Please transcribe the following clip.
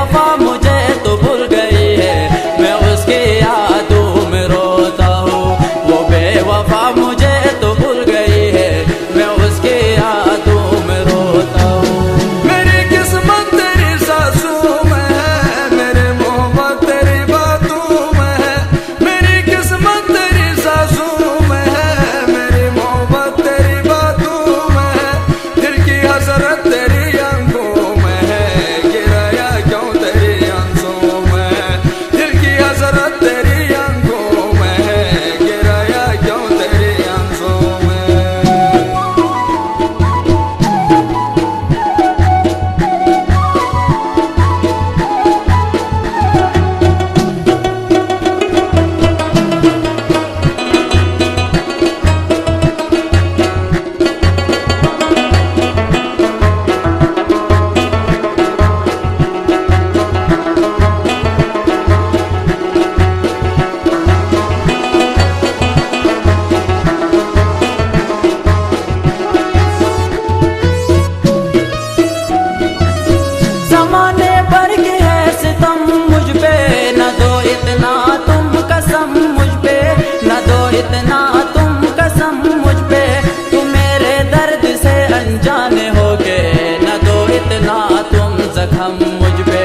बेवफा मुझे तो भूल गई है, मैं उसकी यादों में रोता हूँ। वो बेवफा मुझे तो भूल गई है, मैं उसकी यादों में रोता हूँ। मेरी किस्मत तेरी सासों में है, मेरे मोहब्बत तेरी बातों में है। मेरी किस्मत तेरी सासों में है, मेरी मोहब्बत तेरी बातों में है। दिल की हसरत तेरी आंखों में है, गिराया क्यों तेरी आंसुओं में है। दिल की हसरत तेरी आंखों में है, गिराया क्यों तेरी आंसुओं में। ज़माने भर के है सितम मुझ पे, न दो इतना तुम कसम मुझ पे, न दो इतना तुम कसम मुझ पे। तुम मेरे दर्द से अनजाने हो गए, न दो इतना तुम जख्म मुझ पे।